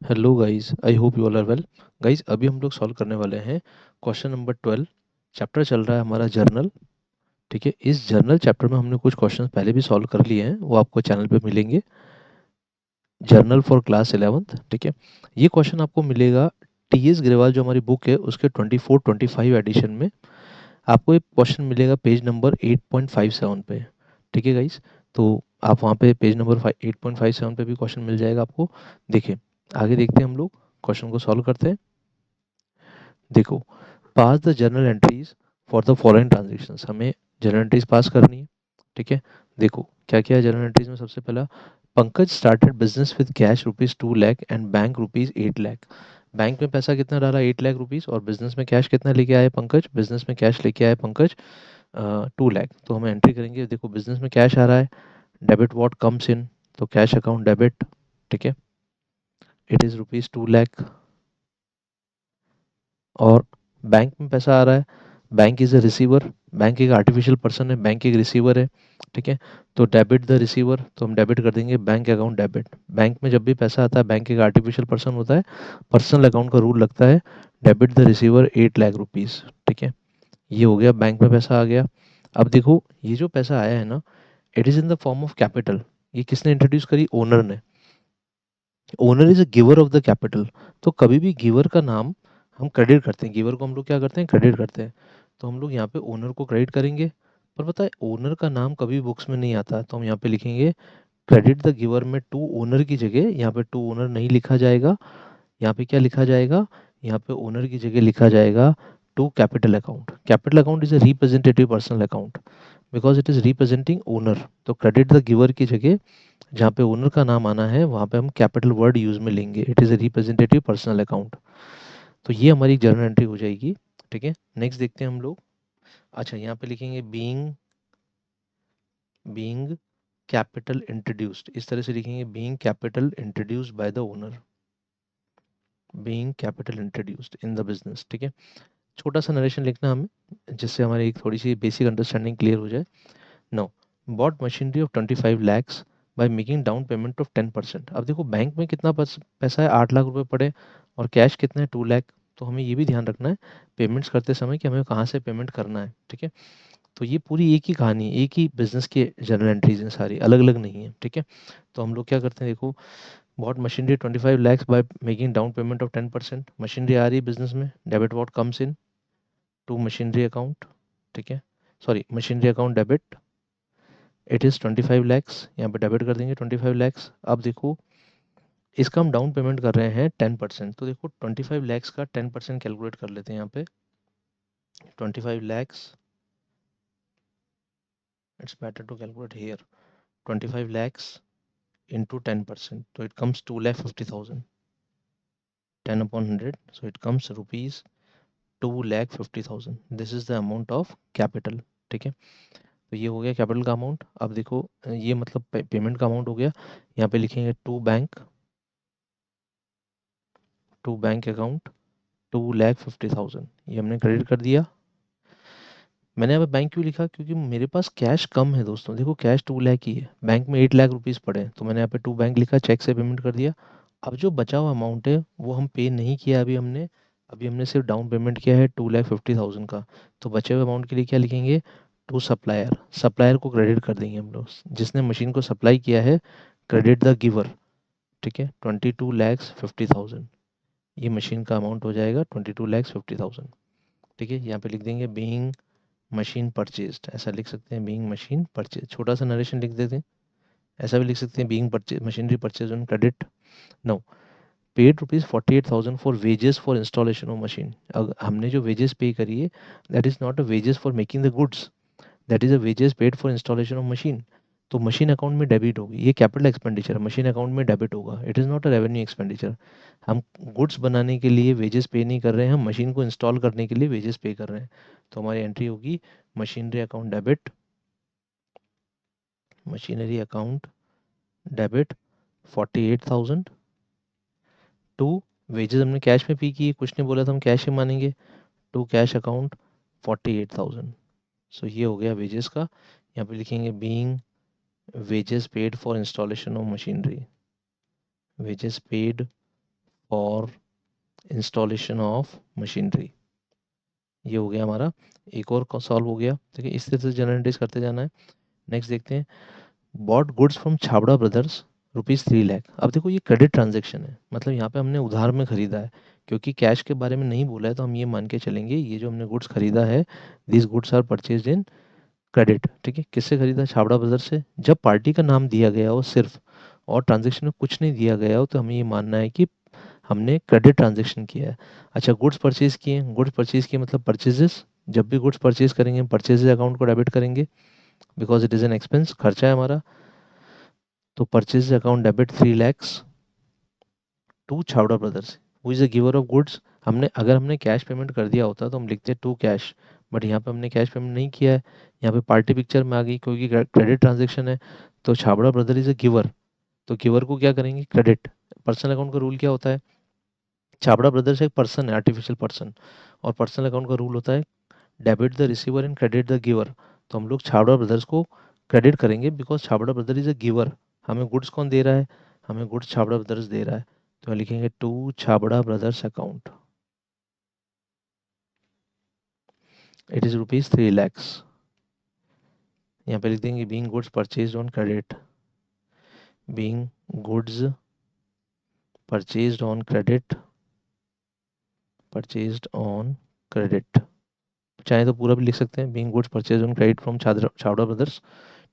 Hello guys, I hope you all are well. Guys, अभी हम लोग सॉल्व करने वाले हैं क्वेश्चन नंबर 12। चैप्टर चल रहा है हमारा जर्नल। ठीक है, इस जर्नल चैप्टर में हमने कुछ क्वेश्चंस पहले भी सॉल्व कर लिए हैं, वो आपको चैनल पे मिलेंगे। Journal for class 11th। ठीक है, ये क्वेश्चन आपको मिलेगा टी एस ग्रेवाल जो हमारी बुक है उसके 24-25 एडिशन में। आपको एक क्वेश्चन मिलेगा पेज नंबर 8.57 पे। ठीक है गाइस, तो आप वहाँ पे पेज नंबर 8.57 पे भी क्वेश्चन मिल जाएगा आपको। देखिए, आगे देखते हैं हम लोग, क्वेश्चन को सॉल्व करते हैं। देखो, pass the journal entries for the following transactions, हमें जर्नल एंट्रीज पास करनी है। ठीक है, देखो क्या क्या है जर्नल एंट्रीज में। सबसे पहला, Pankaj started business with cash rupees 2 lakh and bank rupees 8 lakh. Bank में पैसा कितना डाला, 8 लाख रुपीज, और बिजनेस में कैश कितना लेके आए पंकज, बिजनेस में कैश लेके आए पंकज 2 लाख। तो हमें एंट्री करेंगे, देखो बिजनेस में कैश आ रहा है, डेबिट व्हाट कम्स इन, तो कैश अकाउंट डेबिट। ठीक है, इट इज रुपीज 2 लाख। और बैंक में पैसा आ रहा है, bank is a receiver, bank एक आर्टिफिशियल पर्सन है, बैंक एक रिसीवर है। ठीक है, तो डेबिट द रिसीवर, तो हम डेबिट कर देंगे बैंक अकाउंट डेबिट। बैंक में जब भी पैसा आता है, बैंक एक आर्टिफिशियल पर्सन होता है, पर्सनल अकाउंट का रूल लगता है, debit the receiver 8 lakh rupees. ठीक है, ये हो गया, बैंक में पैसा आ गया। अब देखो, ये जो पैसा आया है ना, it is in the form of capital. ये किसने इंट्रोड्यूस करी, ओनर ने। Owner is a giver of the capital. तो कभी भी गिवर का नाम हम क्रेडिट करते हैं, गिवर को हम लोग क्या करते हैं, क्रेडिट करते हैं। तो हम लोग यहाँ पे ओनर को क्रेडिट करेंगे। पर पता है, ओनर का नाम कभी बुक्स में नहीं आता, तो हम यहाँ पे लिखेंगे क्रेडिट द गिवर में टू ओनर की जगह यहाँ पे टू ओनर नहीं लिखा जाएगा। यहाँ पे क्या लिखा जाएगा, यहाँ पे ओनर की जगह लिखा जाएगा to capital account. Capital account is a representative personal account because it is representing owner. तो क्रेडिट द गिवर की जगह जहाँ पे ओनर का नाम आना है वहाँ पे हम कैपिटल वर्ड यूज में लेंगे, it is a representative personal account. तो ये हमारी जर्नल एंट्री हो जाएगी। ठीक है, नेक्स्ट देखते हैं हम लोग। अच्छा, यहाँ पे लिखेंगे बीइंग बीइंग कैपिटल इंट्रोड्यूस्ड, इस तरह से लिखेंगे, being capital introduced by the owner, being capital introduced in the business. ठीक है, छोटा सा नरेशन लिखना हमें, जिससे हमारी एक थोड़ी सी बेसिक अंडरस्टैंडिंग क्लियर हो जाए। No, bought machinery of 25 lakhs by making down payment of 10%। अब देखो, बैंक में कितना पैसा है, 8 लाख रुपए पड़े, और कैश कितना है, 2 लाख। तो हमें ये भी ध्यान रखना है पेमेंट्स करते समय कि हमें कहाँ से पेमेंट करना है। ठीक है, तो ये पूरी एक ही कहानी, एक ही बिजनेस की जर्नल एंट्रीज हैं, सारी अलग अलग नहीं है। ठीक है, तो हम लोग क्या करते हैं, देखो, bought machinery 25 lakhs by making down payment of 10%, machinery आ रही है बिजनेस में, debit what comes into machinery account. ठीक है, sorry, machinery account debit, it is 25 lakhs, यहाँ पे डेबिट कर देंगे 25 lakhs। अब देखो, इसका हम डाउन पेमेंट कर रहे हैं 10%, तो देखो 25 lakhs का 10% कैलकुलेट कर लेते हैं यहाँ पे। 25 lakhs, it's better to calculate here. 25 lakhs into 10%, तो it comes 2,50,000। 10/100, so it comes rupees 2,50,000, this is the amount of capital. ठीक है, तो ये हो गया कैपिटल का अमाउंट। अब देखो, ये मतलब पेमेंट का अमाउंट हो गया। यहाँ पे लिखेंगे टू बैंक अकाउंट 2,50,000, ये हमने क्रेडिट कर दिया। मैंने यहाँ पे बैंक क्यों लिखा, क्योंकि मेरे पास कैश कम है दोस्तों। देखो, कैश 2 लाख ही है, बैंक में 8 लाख रुपीज़ पड़े हैं, तो मैंने यहाँ पे टू बैंक लिखा, चेक से पेमेंट कर दिया। अब जो बचा हुआ अमाउंट है वो हम पे नहीं किया अभी हमने सिर्फ डाउन पेमेंट किया है 2,50,000 का। तो बचे हुए अमाउंट के लिए क्या लिखेंगे, टू सप्लायर, सप्लायर को क्रेडिट कर देंगे हम लोग, जिसने मशीन को सप्लाई किया है, क्रेडिट द गिवर। ठीक है, 22,50,000, ये मशीन का अमाउंट हो जाएगा 22,50,000। ठीक है, यहाँ पे लिख देंगे बीइंग मशीन परचेज्ड, ऐसा लिख सकते हैं, बीइंग मशीन परचेज, छोटा सा नरेशन लिख देते हैं। ऐसा भी लिख सकते हैं, being purchase machinery purchase on credit. No, paid rupees 48,000 for wages for installation of machine. अब हमने जो वेजेस पे करी है, that is not a wages for making the goods, that is a wages paid for installation of machine. तो machine account में debit होगी, ये capital expenditure machine account में डेबिट होगा, it is not a revenue expenditure. हम goods बनाने के लिए वेजेस पे नहीं कर रहे हैं, हम मशीन को इंस्टॉल करने के लिए वेजेस पे कर रहे हैं। तो हमारी एंट्री होगी machinery account debit, machinery account debit 48,000 to wages, हमने कैश में पे की है, कुछ ने बोला था हम कैश ही मानेंगे, टू कैश अकाउंट 48,000। सो ये हो गया वेजेस का। यहाँ पे लिखेंगे being wages paid for installation of machinery, wages paid for installation of machinery. ये हो गया हमारा, एक और सॉल्व हो गया। ठीक है, इस तरह से जनरल एंट्रीज करते जाना है। नेक्स्ट देखते हैं, bought goods from Chhabra brothers ₹3 lakh. अब देखो ये क्रेडिट ट्रांजैक्शन है, मतलब यहाँ पे हमने उधार में खरीदा है, क्योंकि कैश के बारे में नहीं बोला है तो हम ये मान के चलेंगे ये जो हमने गुड्स खरीदा है, this goods are purchase in credit. ठीक है, किससे खरीदा? छाबड़ा ब्रदर्स से। जब पार्टी का नाम दिया गया हो सिर्फ, और ट्रांजैक्शन में कुछ नहीं दिया गया हो, तो हमें ये मानना है कि हमने क्रेडिट ट्रांजैक्शन किया है। अच्छा, गुड्स परचेज किए, गुड्स परचेज किए मतलब परचेजेस। जब भी गुड्स परचेज करेंगे हम परचेजेस अकाउंट को डेबिट करेंगे, because it is an expense, खर्चा है हमारा। तो purchase account debit 3 lakhs to छावड़ा brothers, who is the giver of goods. अगर हमने कैश पेमेंट कर दिया होता तो हम लिखते हैं टू कैश, बट यहाँ पे हमने कैश पेमेंट नहीं किया है। यहाँ पे पार्टी पिक्चर में आ गई क्योंकि क्रेडिट ट्रांजेक्शन है। तो Chhabra brother is a giver, तो गिवर को क्या करेंगे? क्रेडिट। पर्सनल अकाउंट का रूल क्या होता है? छाबड़ा ब्रदर्स एक पर्सन है, आर्टिफिशियल पर्सन, और पर्सनल अकाउंट का रूल होता है debit the receiver and credit the giver. तो हम लोग छाबड़ा ब्रदर्स को क्रेडिट करेंगे, because Chhabra brother is a giver. हमें गुड्स कौन दे रहा है? हमें गुड्स छाबड़ा ब्रदर्स दे रहा है। तो हम लिखेंगे to Chhabra brothers account, it is ₹3 lakhs। यहाँ पे लिख देंगे being goods purchase on credit, being goods purchase on credit, purchased on credit. चाहे तो पूरा भी लिख सकते हैं, being goods purchase on credit from Chhabra brothers.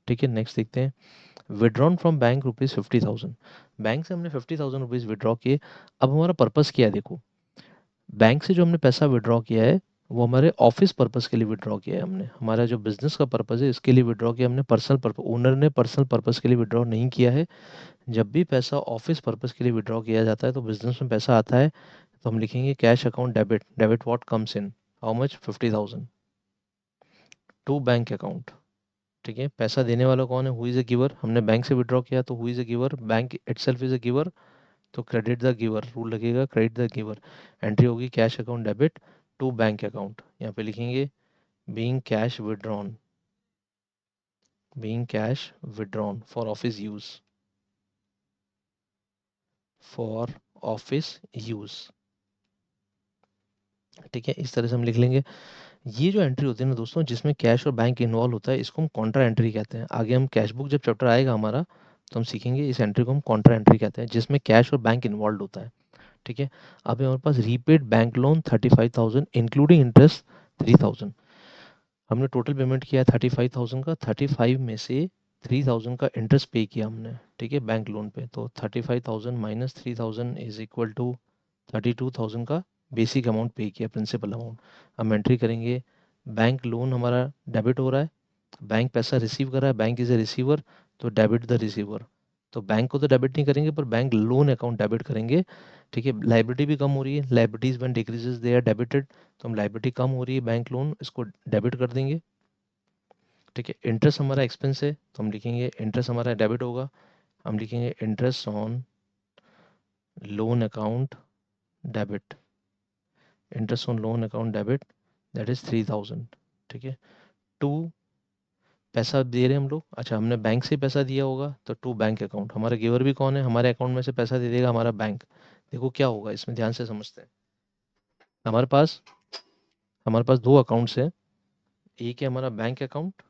ठीक है, नेक्स्ट देखते हैं, विड्रॉन फ्रॉम बैंक ₹50,000। बैंक से हमने ₹50,000 विड्रॉ किए। अब हमारा पर्पस क्या है? देखो, बैंक से जो हमने पैसा विड्रॉ किया है वो हमारे ऑफिस पर्पस के लिए विड्रॉ किया है हमने, हमारा जो बिजनेस का पर्पस है इसके लिए विड्रॉ किया हमने। पर्सनल पर्पस, ओनर ने पर्सनल पर्पस के लिए विड्रॉ नहीं किया है। जब भी पैसा ऑफिस पर्पस के लिए विड्रॉ किया जाता है तो बिजनेस में पैसा आता है, तो हम लिखेंगे cash account debit, debit what comes in, how much? 50,000 to bank account. ठीक है, पैसा देने वाला कौन है? Who is a giver. हमने बैंक से विड्रॉ किया तो who is a giver? Bank itself is a giver, तो क्रेडिट द गिवर रूल लगेगा, क्रेडिट द गिवर। एंट्री होगी cash account debit to bank account. यहाँ पे लिखेंगे being cash withdrawn, being cash withdrawn for office use, for office use. ठीक है, इस तरह से हम लिख लेंगे। ये जो एंट्री होती है ना दोस्तों, जिसमें कैश और बैंक इन्वॉल्व होता है, इसको हम कॉन्ट्रा एंट्री कहते हैं। आगे हम कैश बुक जब चैप्टर आएगा हमारा, तो हम सीखेंगे इस एंट्री को हम कॉन्ट्रा एंट्री कहते हैं, जिसमें कैश और बैंक इन्वॉल्व होता है। ठीक है, अभी हमारे पास repaid bank loan 35,000 including interest 3,000। हमने टोटल पेमेंट किया 35,000 का, 35 में से 3,000 का इंटरेस्ट पे किया हमने। ठीक है, बैंक लोन पे, तो 35,000 माइनस 3,000 इज इक्वल टू 32,000 का बेसिक अमाउंट पे किया, प्रिंसिपल अमाउंट। हम एंट्री करेंगे, बैंक लोन हमारा डेबिट हो रहा है, बैंक पैसा रिसीव कर रहा है, बैंक इज ए रिसीवर, तो डेबिट द रिसीवर। तो बैंक को तो डेबिट नहीं करेंगे पर बैंक लोन अकाउंट डेबिट करेंगे। ठीक है, लाइबिलिटी भी कम हो रही है, liabilities when decreases they are debited, तो हम लाइबिलिटी कम हो रही है, बैंक लोन इसको डेबिट कर देंगे। ठीक है, इंटरेस्ट हमारा एक्सपेंस है तो हम लिखेंगे इंटरेस्ट हमारा डेबिट होगा, हम लिखेंगे interest on loan account debit, interest on loan account debit, that is 3,000। ठीक है, टू पैसा दे रहे हैं हम लोग। अच्छा, हमने बैंक से पैसा दिया होगा तो टू बैंक अकाउंट, हमारा गिवर भी कौन है? हमारे अकाउंट में से पैसा दे देगा हमारा बैंक। देखो क्या होगा इसमें, ध्यान से समझते हैं। हमारे पास हमारे पास दो अकाउंट्स हैं, एक है हमारा बैंक अकाउंट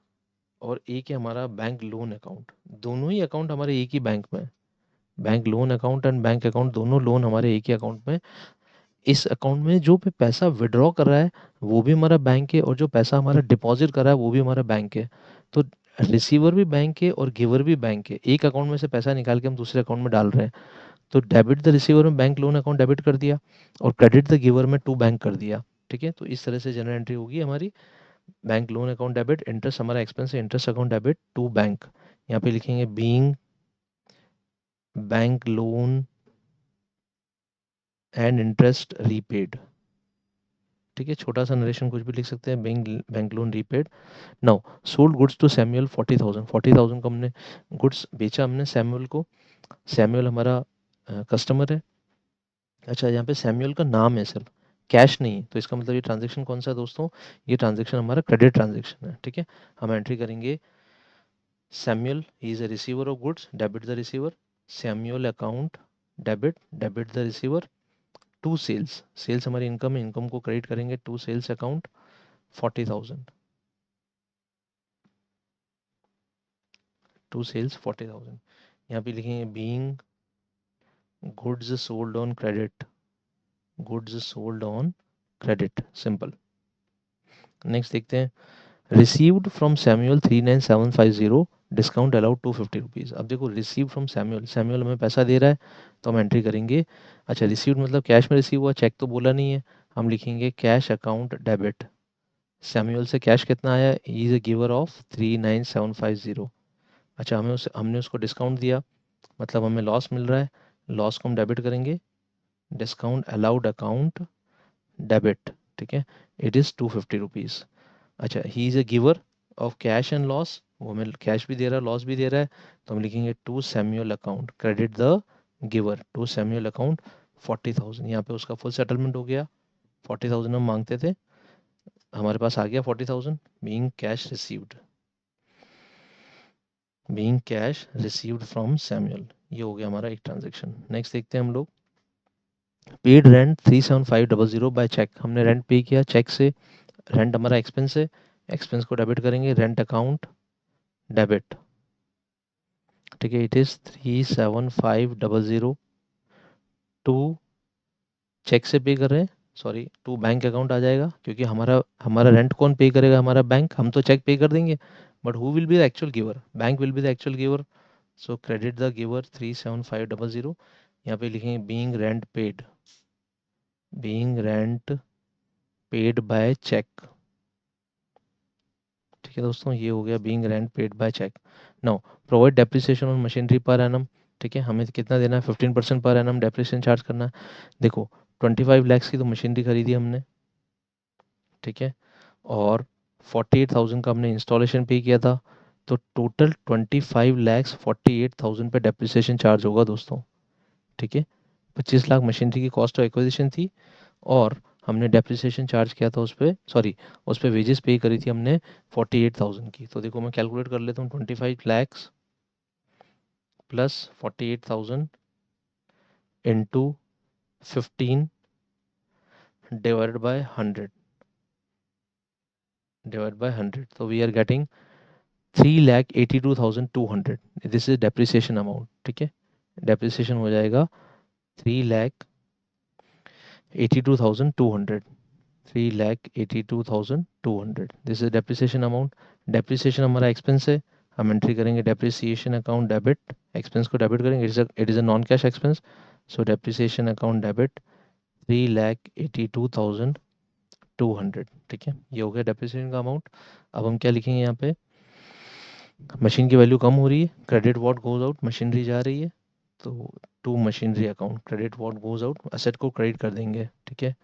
और एक है हमारा बैंक लोन अकाउंट। दोनों ही अकाउंट हमारे एक ही बैंक में है, bank loan account and bank account, दोनों लोन हमारे एक ही अकाउंट में। इस अकाउंट में जो भी पैसा विड्रॉ कर रहा है वो भी हमारा बैंक है, और जो पैसा हमारा डिपॉजिट कर रहा है वो भी हमारा बैंक है। तो रिसीवर भी बैंक है और गिवर भी बैंक है, एक अकाउंट में से पैसा निकाल के हम दूसरे अकाउंट में डाल रहे हैं। तो डेबिट द रिसीवर में बैंक लोन अकाउंट डेबिट कर दिया, और क्रेडिट द गिवर में टू बैंक कर दिया। ठीक है, तो इस तरह से जनरल एंट्री होगी हमारी, bank loan account debit, interest हमारा एक्सपेंस है, interest account debit to bank. यहाँ पे लिखेंगे being bank loan and interest repaid. ठीक है, छोटा सा नरेशन कुछ भी लिख सकते हैं, bank bank loan repaid. Now sold goods to Samuel 40,000, 40,000 का हमने गुड्स बेचा हमने सैमुअल को। सैमुअल हमारा कस्टमर है। अच्छा, यहाँ पे सैमुअल का नाम है सिर्फ, कैश नहीं, तो इसका मतलब ये ट्रांजेक्शन कौन सा है दोस्तों? ये ट्रांजेक्शन हमारा क्रेडिट ट्रांजेक्शन है। ठीक है, हम एंट्री करेंगे Samuel he is a receiver of goods, debit the receiver, Samuel account debit, debit the receiver. To sales, sales हमारी इनकम है, इनकम को क्रेडिट करेंगे to sales account 40,000, to sales 40,000। यहाँ पे लिखेंगे being goods sold on credit, goods sold on credit, simple. Next देखते हैं, received from Samuel 39750, discount allowed 250 rupees. अब देखो रिसीव फ्रॉम सैमुअल, सैमुअल हमें पैसा दे रहा है तो हम एंट्री करेंगे। अच्छा रिसीव्ड मतलब कैश में रिसीव हुआ, चेक तो बोला नहीं है, हम लिखेंगे कैश अकाउंट डेबिट। सैमुअल से कैश कितना आया, ही इज़ अ गिवर ऑफ 39750। अच्छा हमने उसको डिस्काउंट दिया, मतलब हमें लॉस मिल रहा है, लॉस को हम डेबिट करेंगे, डिस्काउंट अलाउड अकाउंट डेबिट, ठीक है, इट इज़ 250 रुपीज़। अच्छा ही is a giver of cash and loss, वो हमें कैश भी दे रहा है लॉस भी दे रहा है, तो हम लिखेंगे to Samuel account credit the giver, to Samuel account 40,000। यहाँ पे उसका फुल सेटलमेंट हो गया, 40,000 हम मांगते थे, हमारे पास आ गया 40,000, being cash received, being cash received from Samuel. ये हो गया हमारा एक ट्रांजेक्शन। नेक्स्ट देखते हैं हम लोग, पेड रेंट 37500 बाय चेक, हमने रेंट पे किया चेक से, रेंट हमारा एक्सपेंस है, एक्सपेंस को डेबिट करेंगे, रेंट अकाउंट डेबिट, ठीक है, इट इज़ 37500 टू, चेक से पे कर रहे हैं, सॉरी टू बैंक अकाउंट आ जाएगा, क्योंकि हमारा हमारा रेंट कौन पे करेगा, हमारा बैंक, हम तो चेक पे कर देंगे, but who will be the actual giver, bank will be the actual giver, so credit the giver 37500। यहाँ पे लिखेंगे being rent paid, being rent paid by cheque, ठीक है दोस्तों, ये हो गया being rent paid by cheque. Now provide depreciation on machinery per annum, ठीक है, हमें कितना देना है, 15% पर एनम डेप्रिसिएशन चार्ज करना है। देखो 25 लैक्स की तो मशीनरी खरीदी हमने, ठीक है, और 48,000 का हमने इंस्टॉलेशन पे किया था, तो टोटल 25,48,000 पे डेप्रिसिएशन चार्ज होगा दोस्तों, ठीक है। 25 लाख मशीनरी की कॉस्ट ऑफ एक्विजिशन थी, और हमने डेप्रिसिएशन चार्ज किया था उस पर, सॉरी उस पर वेजेस पे करी थी हमने 48,000 की। तो देखो मैं कैलकुलेट कर लेता हूँ, 25 lakhs plus 48,000 into 15 divided by 100, divide by 100, तो we are getting 3,82,200, this is depreciation amount, ठीक है, डेप्रिसिएशन हो जाएगा 3,82,200, 3,82,200, this is depreciation amount. Depreciation हमारा एक्सपेंस है, हम एंट्री करेंगे डेप्रिसिएशन अकाउंट डेबिट, एक्सपेंस को डेबिट करेंगे, it is a non cash expense, so depreciation account debit 3,82,200, ठीक है, ये हो गया डेप्रिसिएशन का अमाउंट। अब हम क्या लिखेंगे यहाँ पे, मशीन की वैल्यू कम हो रही है, credit what goes out, machinery जा रही है, तो to machinery account credit what goes out, asset को क्रेडिट कर देंगे, ठीक है,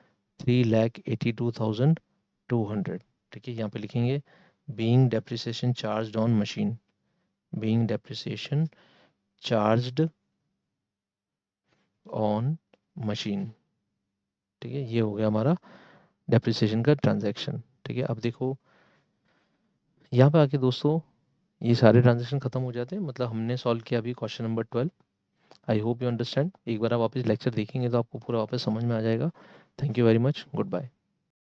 3,82,200, ठीक है, यहाँ पे लिखेंगे being depreciation charge on machine, being depreciation charged on machine, ठीक है, ये हो गया हमारा डेप्रिसिएशन का ट्रांजैक्शन, ठीक है। अब देखो यहाँ पे आके दोस्तों ये सारे ट्रांजेक्शन खत्म हो जाते हैं, मतलब हमने सॉल्व किया अभी question number 12। I hope you understand, एक बार आप वापस लेक्चर देखेंगे तो आपको पूरा वापस समझ में आ जाएगा। Thank you very much, good bye.